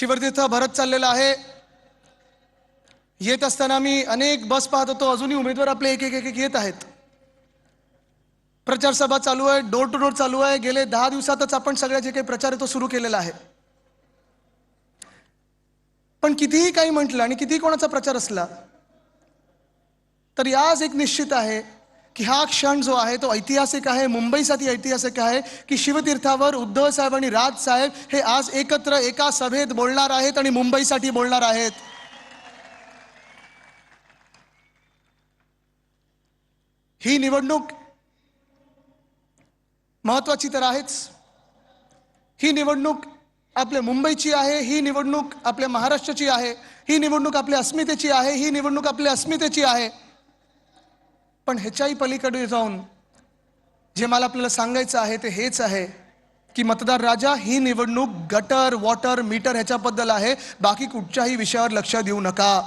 शिवतीर्थ भरत चाललेला आहे। येत असताना मी अनेक बस पाहत होतो, अजूनही उमेदवार आपले एक एक एक येत आहेत। प्रचार सभा चालू आहे, डोर टू डोर चालू आहे। गेले 10 दिवसातच आपण सगळ्या जे काही प्रचार आहे तो सुरू केलेला आहे। पण कितीही काही म्हटलं आणि कितीही कोणाचा प्रचार असला तरी आज एक निश्चित आहे की हा क्षण जो आहे तो ऐतिहासिक आहे। मुंबईसाठी ऐतिहासिक आहे की शिवतीर्थावर उद्धव साहेब आणि राज साहेब हे आज एकत्र एका सभेत बोलणार आहेत आणि मुंबईसाठी बोलणार आहेत। ही निवडणूक महत्त्वाची तर आहेच। ही निवडणूक आपल्या मुंबईची आहे, ही निवडणूक आपल्या महाराष्ट्राची आहे, ही निवडणूक आपल्या अस्मितेची आहे, ही निवडणूक आपल्या अस्मितेची आहे। पण ह्याच्याही पलीकडे जाऊन जे मला आपल्याला सांगायचं आहे ते हेच आहे की मतदार राजा, ही निवडणूक गटर वॉटर मीटर ह्याच्याबद्दल आहे, बाकी कुठच्याही विषयावर लक्ष देऊ नका।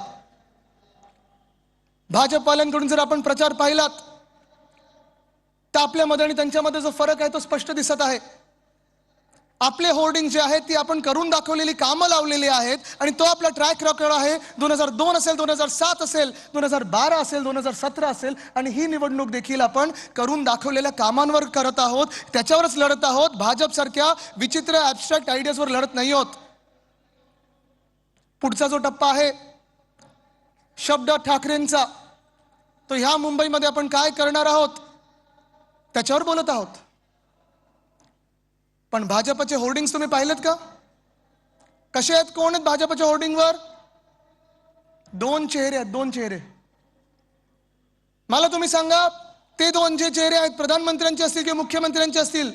भाजपवाल्यांकडून जर आपण प्रचार पाहिलात तर आपल्यामध्ये आणि त्यांच्यामध्ये जो फरक आहे तो स्पष्ट दिसत आहे। आपले होर्डिंग जे आहेत ती आपण करून दाखवलेली कामं लावलेली आहेत आणि तो आपला ट्रॅक रेकॉर्ड आहे। 2002 असेल, 2007 असेल, 2012 असेल, 2017 असेल आणि ही निवडणूक देखील आपण करून दाखवलेल्या कामांवर करत आहोत, त्याच्यावरच लढत आहोत। भाजप सारख्या विचित्र ॲब्स्ट्रॅक्ट आयडियाजवर लढत नाही आहोत। पुढचा जो टप्पा आहे शब्द ठाकरेंचा, तो ह्या मुंबईमध्ये आपण काय करणार आहोत त्याच्यावर बोलत आहोत। पण भाजपचे होर्डिंग्स तुम्ही पाहिलेत का? कसे आहेत, कोण आहेत भाजपच्या होर्डिंगवर? दोन चेहरे आहेत, दोन चेहरे। मला तुम्ही सांगा, ते दोन जे चेहरे आहेत, प्रधानमंत्र्यांचे असतील किंवा मुख्यमंत्र्यांचे असतील,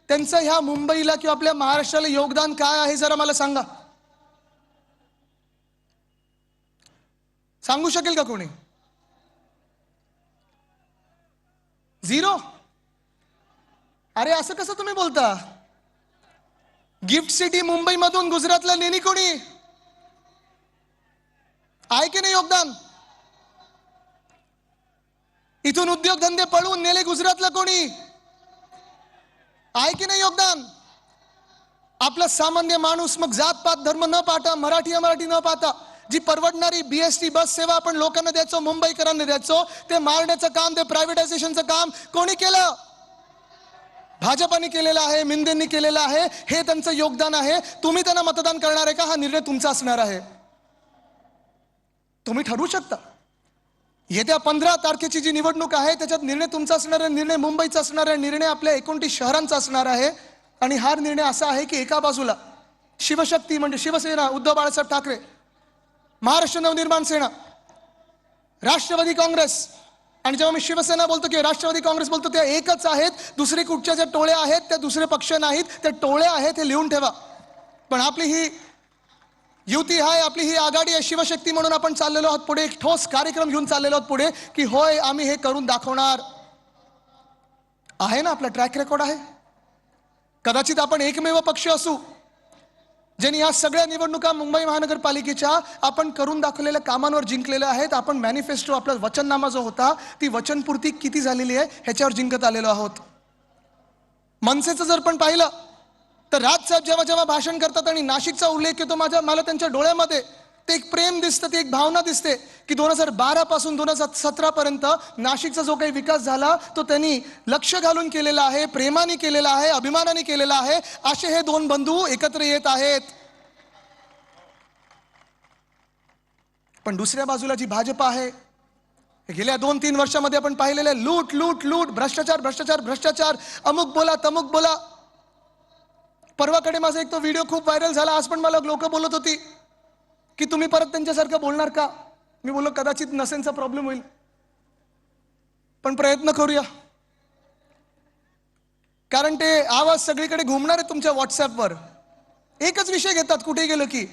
त्यांचं ह्या मुंबईला किंवा आपल्या महाराष्ट्राला योगदान काय आहे जरा मला सांगा। सांगू शकेल का कोणी? झिरो? अरे असं कसं तुम्ही बोलता? गिफ्ट सिटी मुंबई मधून गुजरातला नेणी कोणी आहे की नाही योगदान? इथून उद्योगधंदे पळवून नेले गुजरातला कोणी आहे की नाही योगदान? आपला सामान्य माणूस, मग जात पात धर्म न पाहता, मराठी न पाहता जी परवडणारी बीएसटी बस सेवा आपण लोकांना द्यायचो, मुंबईकरांना द्यायचो, ते मारण्याचं काम, ते प्रायव्हेटायझेशनचं काम कोणी केलं? भाजपाने केलेलं आहे, मिंदेंनी केलेलं आहे। हे त्यांचं योगदान आहे। तुम्ही त्यांना मतदान करणार आहे का हा निर्णय तुमचा असणार आहे। तुम्ही ठरवू शकता। येत्या 15 तारखेची जी निवडणूक आहे त्याच्यात निर्णय तुमचा असणार आहे, निर्णय मुंबईचा असणार आहे, निर्णय आपल्या 29 शहरांचा असणार आहे। आणि हा निर्णय असा आहे की एका बाजूला शिवशक्ती म्हणजे शिवसेना, उद्धव बाळासाहेब ठाकरे, महाराष्ट्र नवनिर्माण सेना, राष्ट्रवादी काँग्रेस, आणि जेव्हा मी शिवसेना बोलतो किंवा राष्ट्रवादी काँग्रेस बोलतो त्या एकच आहेत। दुसरे कुठच्या ज्या टोळ्या आहेत त्या दुसरे पक्ष नाहीत, त्या टोळ्या आहेत, हे लिहून ठेवा। पण आपली ही युती आहे, आपली ही आघाडी आहे, शिवशक्ती म्हणून आपण चाललेलो आहोत पुढे, एक ठोस कार्यक्रम घेऊन चाललेलो आहोत पुढे की होय आम्ही हे करून दाखवणार आहे ना। आपला ट्रॅक रेकॉर्ड आहे। कदाचित आपण एकमेव पक्ष असू ज्यांनी या सगळ्या निवडणुका मुंबई महानगरपालिकेच्या आपण करून दाखवलेल्या कामांवर जिंकलेल्या आहेत। आपण मॅनिफेस्टो, आपला वचननामा जो होता ती वचनपूर्ती किती झालेली आहे ह्याच्यावर जिंकत आलेलो आहोत। मनसेचं जर पण पाहिलं तर राजसाहेब जेव्हा जेव्हा भाषण करतात आणि नाशिकचा उल्लेख येतो, मला त्यांच्या डोळ्यामध्ये ते एक प्रेम दिसतं, ती एक भावना दिसते की 2012 पासून 2017 पर्यंत नाशिकचा जो काही विकास झाला तो त्यांनी लक्ष घालून केलेला आहे, प्रेमाने केलेला आहे, अभिमानाने केलेला आहे। असे हे दोन बंधू एकत्र येत आहेत। पण दुसऱ्या बाजूला जी भाजप आहे, गेल्या 2-3 वर्षामध्ये आपण पाहिलेले लूट लूट लूट, भ्रष्टाचार भ्रष्टाचार भ्रष्टाचार, अमुक बोला तमुक बोला। परवाकडे माझा एक तो व्हिडिओ खूप व्हायरल झाला। आज पण मला लोक बोलत होती की तुम्ही परत त्यांच्यासारखं बोलणार का? मी बोललो कदाचित नसेनचा प्रॉब्लेम होईल, पण प्रयत्न करूया, कारण ते आवाज सगळीकडे घुमणार आहे तुमच्या व्हॉट्सअपवर। एकच विषय घेतात कुठे गेलो की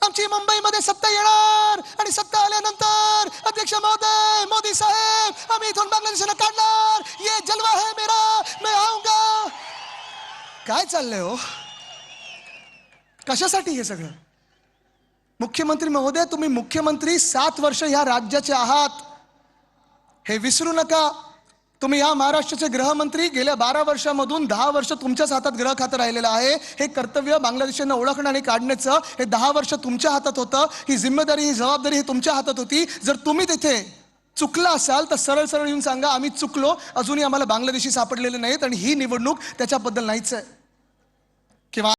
आमची मुंबईमध्ये सत्ता येणार आणि सत्ता आल्यानंतर अध्यक्ष महोदय, मोदी साहेब, आम्ही इथून बांगलादेशाला काढणार, ये जलवा है मेरा, मैं आऊंगा। काय चाललंय हो? कशासाठी हे सगळं? मुख्यमंत्री महोदय, तुम्ही मुख्यमंत्री 7 वर्ष ह्या राज्याचे आहात, हे विसरू नका। तुम्ही या महाराष्ट्राचे गृहमंत्री, गेल्या 12 वर्षामधून 10 वर्ष तुमच्याच हातात गृह खातं राहिलेलं आहे. हे कर्तव्य बांगलादेशींना ओळखणं आणि काढण्याचं हे 10 वर्ष तुमच्या हातात होतं. ही जिम्मेदारी, ही जबाबदारी ही तुमच्या हातात होती. जर तुम्ही तिथे चुकला असाल तर सरळ सरळ येऊन सांगा, आम्ही चुकलो, अजूनही आम्हाला बांगलादेशी सापडलेले नाहीत आणि ही निवडणूक त्याच्याबद्दल नाहीच आहे. किंवा